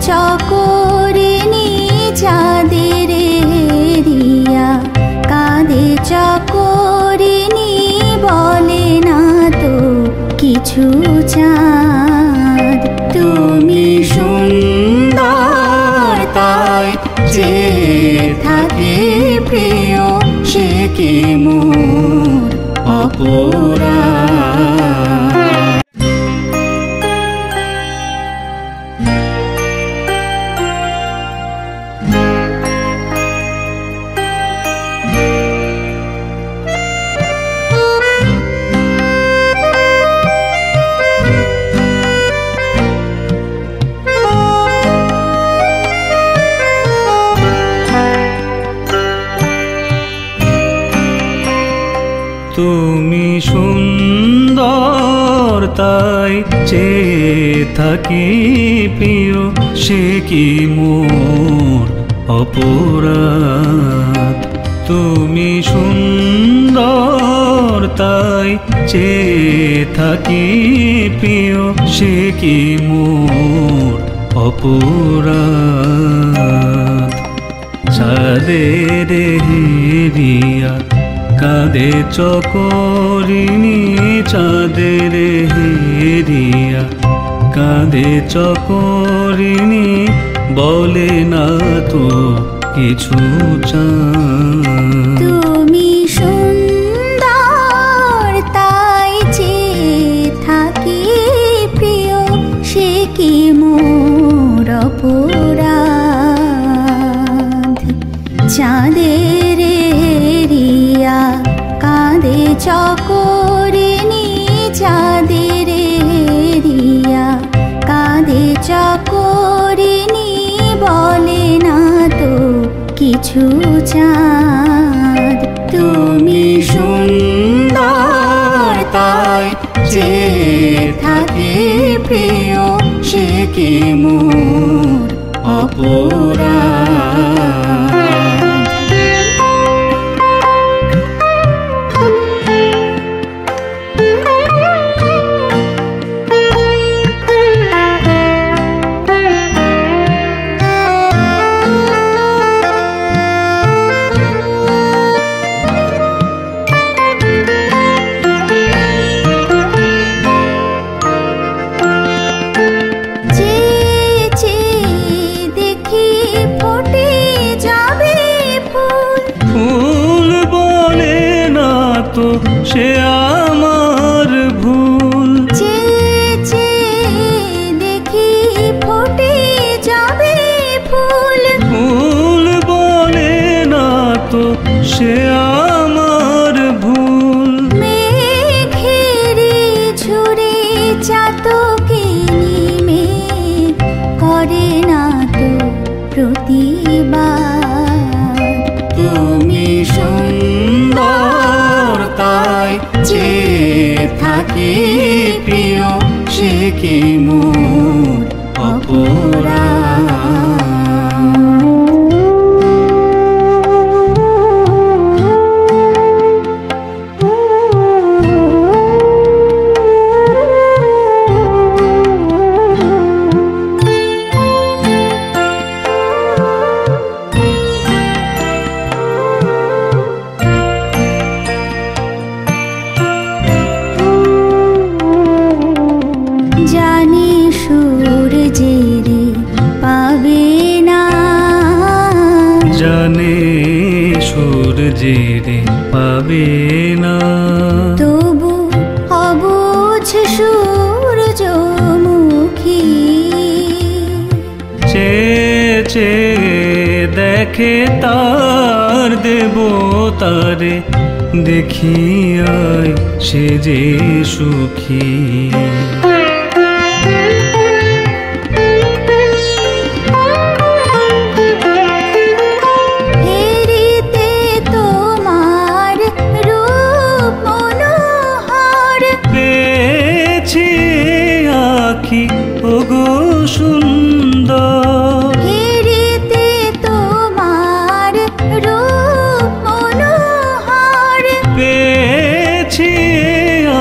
চকরিনি চাঁদের হেরিয়া, কাঁধে চকরিনি বলে না তো কিছু চাঁদ। তুমি সুন্দর তাই যে থাকে প্রিয়, সে কি মোর অপরাধ। তুমি সুন্দর তাই চেয়ে থাকি প্রিয়, সে কি মোর অপরাধ। তুমি সুন্দর তাই চেয়ে থাকি প্রিয়, সে কি মোর অপরাধ। চাঁদের হেরিয়া, কাঁধে চকরিনি চাঁদের হেরিয়া, কাঁধে চকরিনি বলে না তো কিছু চাঁদ। তুমি সুন্দর তাই চেয়ে থাকি প্রিয়, সে কি মোর অপরাধ। চাঁদের হেরিয়া, কাঁধে চকরিনি চাঁদের হেরিয়া, কাঁধে চকরিনি বলে না তো কিছু চাঁদ। তুমি সুন্দর তাই চেয়ে থাকে প্রিয়, সে কি মোর অপরাধ। সে আমার ভুল, দেখি ফোটে যাবে ফুল। ফুল বলে না তো সে আমার ভুল। মেঘের ঝরে চাতকে মেঘ করে না তো প্রতিবাদ। তুমি সুন্দর তাই চেয়ে থাকি প্রিয়, সে কি মোর অপরাধ। জানি সূর্যের পাবে না, জানে সূর্যের পাবে না, তবু অবুঝ সূর্যমুখী চেয়ে দেখে তার দেবতারে, দেখিয়ায় সে যে সুখী। ওগো সুন্দর, হেরিতে তোমার রূপ মনোহর, পেয়েছি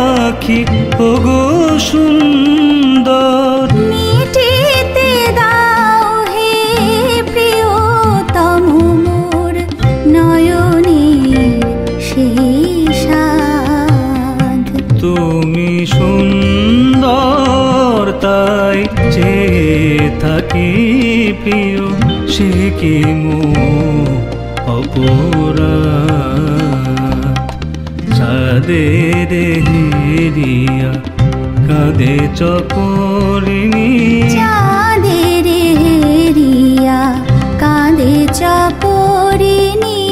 আঁখি ওগো সুন্দর। মিটিতে দাও থাকি প্রিয় সে কি মোর অপরাধ। চাঁদের হেরিয়া কাঁদে চকরিণী, চাঁদের হেরিয়া কাঁদে চাপরিণী,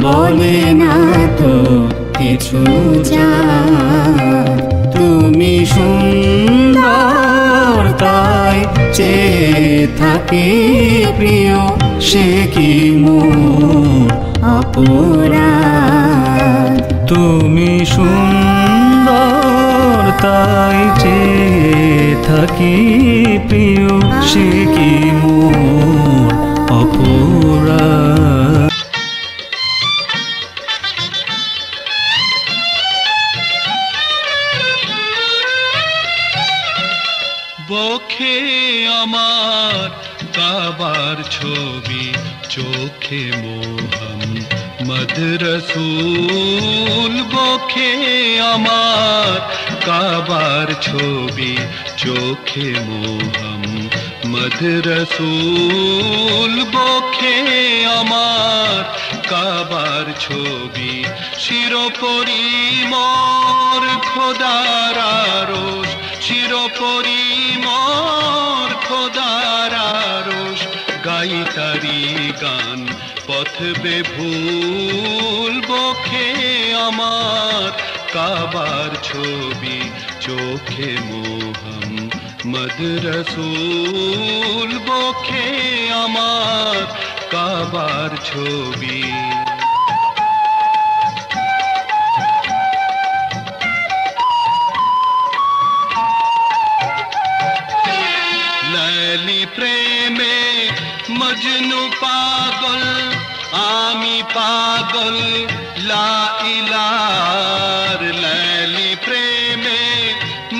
বলে না তো কিছু চাঁদ। তুমি সুন্দর তাই চেয়ে থাকি প্রিয় সে কি মোর অপরাধ। তুমি সুন্দর তাই চেয়ে থাকি প্রিয় সে কি মোর অপরাধ। বক্ষে আমার কাবার ছবি, চোখে মোহাম্মদ রসূল। বক্ষে আমার কাবার ছবি, চোখে মোহাম্মদ রসূল। বক্ষে আমার কাবার ছবি, শিরোপরি মোর খোদার আরশ, শিরোপরি মোর খোদার আরশ। গাই তারি গান পথ বেভুল। বক্ষে আমার কাবার ছবি, চোখে মোহাম্মদ রসূল। বক্ষে আমার কাবার ছবি। লালি প্রেমে মজনু পাগল, আমি পাগল লাইলার। লালি প্রেমে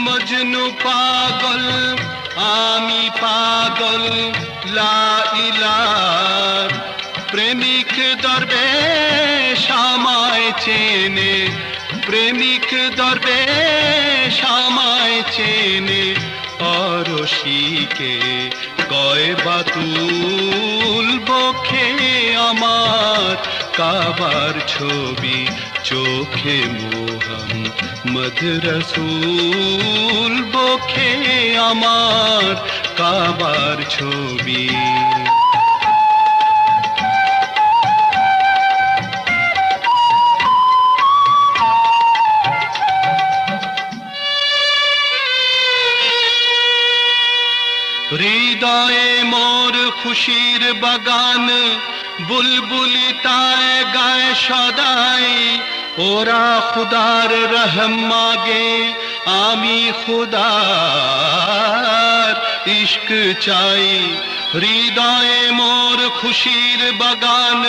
মজনু পাগল, আমি পাগল লাইলার। প্রেমিক দরবেশ আমায় চেনে, প্রেমিক দরবেশ আমায় চেনে। অরশিকে কয় বাতুল। বক্ষে আমার কাবার ছবি, চোখে মোহাম্মদ রসূল। বক্ষে আমার কাবার ছবি। হৃদয়ে মোর খুশির বাগান, বুলবুলি তায় গায় সদাই। ওরা খুদার রহম মাগে, আমি খুদার ইশক চাই। হৃদয়ে মোর খুশির বাগান,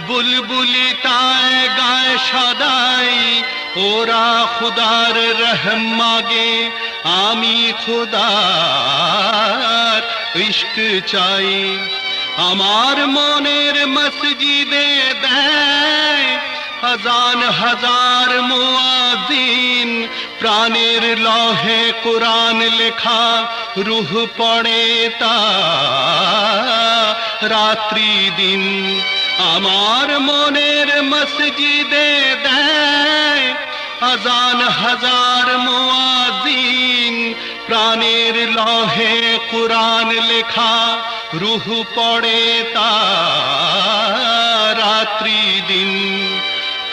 বুলবুলি তায় গায় সদাই। ওরা খুদার রহম মাগে, আমি খুদার ইশক চাই। আমার মনের মসজিদে দেয় হাজার হাজার মুয়াজ্জিন। প্রাণের লহে কুরআন লেখা, রূহ পড়ে তা রাত্রি দিন। আমার মনের মসজিদে দেয় হাজার হাজার মুয়াজ্জিন। প্রাণের লহে কুরআন লেখা, রূহ পড়ে তা রাত্রি দিন।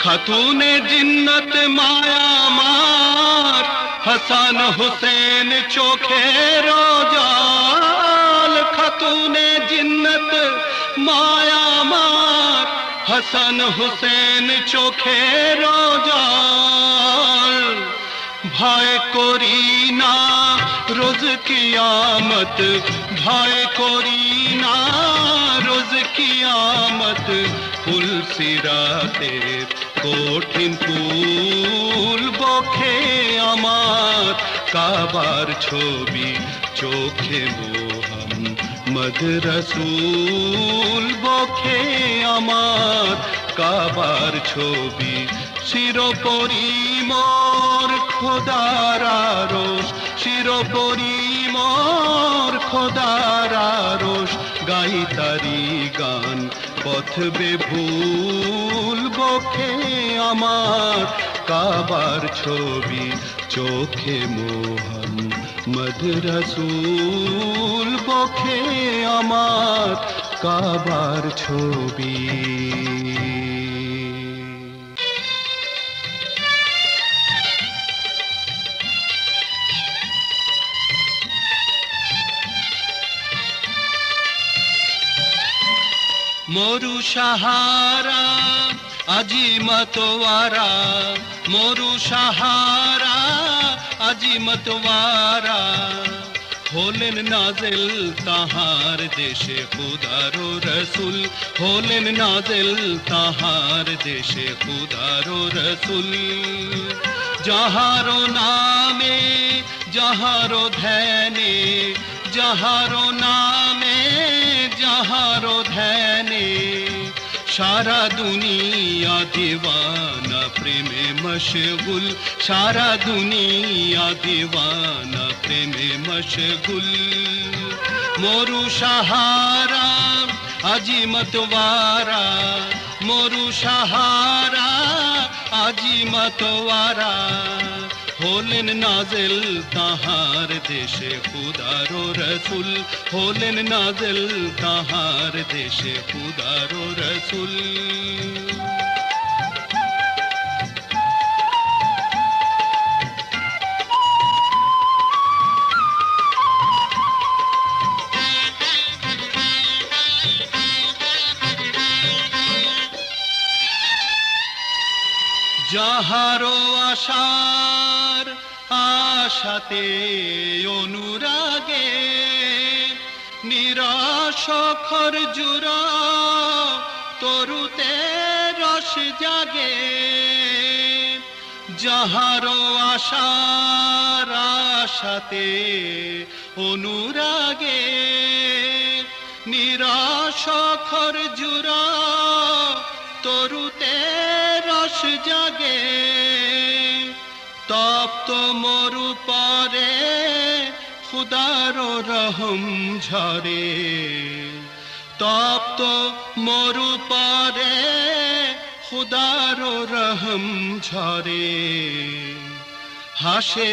খাতুনে জিন্নত মায়া মার, হাসান হুসেন চোখের জাল। খাতুনে জিন্নত মায়া মার, হাসান হুসেন চোখের জাল। ভয় করি না রোজ কিয়ামত, ভয় করি না রোজ কিয়ামত। ফুল সিরাতে কঠিন পুল। বক্ষে আমার কাবার ছবি, চোখে মোহাম্মদ রসূল। বক্ষে আমার কাবার ছবি, শিরোপরি মোর খোদার আরশ, শিরোপরি মোর খোদার গাই তারি গান পথবে ভুল বখে আমার কাবার ছবি চোখে মোহাম্মদ রসূল বখে আমার কাবার ছবি। মরু সাহারা আজি মতওয়ারা, মরু সাহারা আজি মতওয়ারা, হলেন নাজেল তাহার দেশে খুদারো রসুল, হলেন নাজেল তাহার দেশে খুদারো রসুল। যাহারো নামে যাহারো ধ্যানে, যাহারো নামে যাহারো ধ্যানে, সারা দুনিয়া দিওয়ানা প্রেমে মশগুল, সারা দুনিয়া দিওয়ানা প্রেমে মশগুল। মরু সাহারা আজি মতওয়ারা, মরু সাহারা আজি মতওয়ারা, হলেন নাজেল তাহার দেশে খুদারো রসুল, হলেন নাজেল তাহার দেশে খুদারো রসুল। যাহারো আশার আশাতে অনুরাগে, নিরাশ খরজুরা তরুতে রস জাগে। যাহারো আশার আশাতে অনুরাগে, নিরাশ খরজুরা তরুতে রস জাগে। তপ্ত মরু পরে খুদারো রহম ঝরে, তপ্ত মরু পরে খুদারো রহম ঝরে। হাসে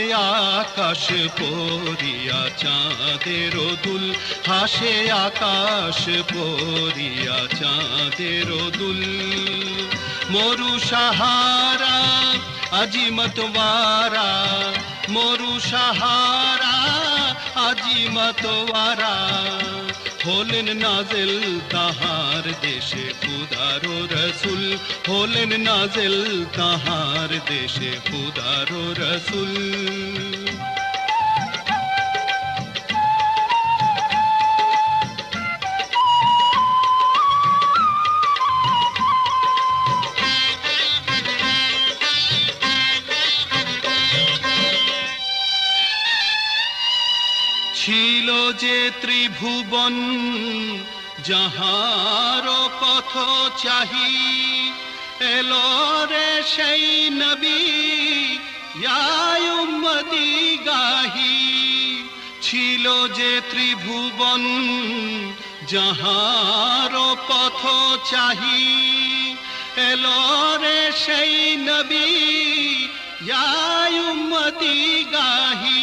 আকাশ পরিয়া চাঁদের দুল, হাসে আকাশ পরিয়া চাঁদের দুল। মরু সাহারা আজি মতওয়ারা, মরু সাহারা আজি মতওয়ারা, হলেন নাজেল তাহার দেশে খুদারো রসুল, হলেন নাজেল তাহার দেশে খুদারো রসুল। ছিল যে ত্রিভুবন যাহার পথ চাহি, এলো রে সেই নবী ইয়া উম্মতি গাহি। ছিল যে ত্রিভুবন যাহার পথ চাহি, এলো রে সেই নবী ইয়া উম্মতি গাহি।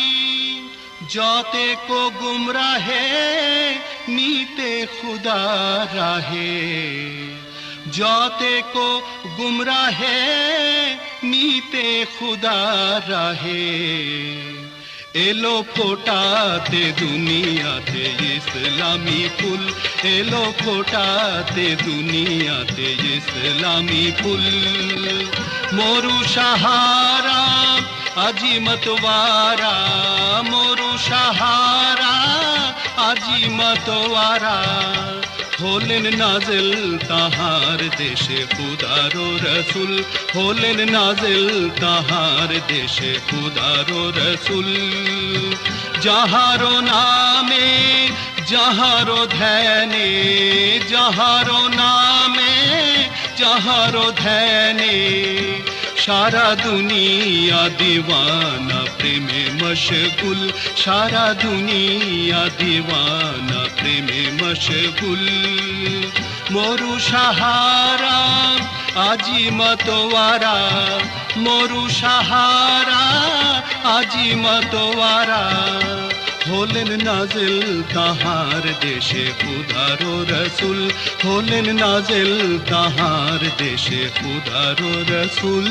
जाते को गुमराहे नीते खुदा राहे, जाते को गुमराहे नीते खुदा राहे। एलो फोटाते दुनियाते इस्लामी फूल, एलो फोटाते दुनियाते इस्लामी फूल। मोरू सहारा আজি মতওয়ারা, মরু সাহারা আজি মতওয়ারা, হলেন নাজেল তাহার দেশে খুদারো রসুল, হলেন নাজেল তাহার দেশে খুদারো রসুল। যাহারো নামে যাহারো ধ্যানে, যাহারো নামে যাহারো ধ্যানে, সারা দুনিয়া দিওয়ানা প্রেমে মশগুল সারা দুনিয়া দিওয়ানা প্রেমে মশগুল মরু সাহারা আজি মতোয়ারা মরু সাহারা আজি মতোয়ারা হলেন নাজিল তাহার দেশে খুদারো রসুল হলেন নাজিল তাহার দেশে খুদারো রসুল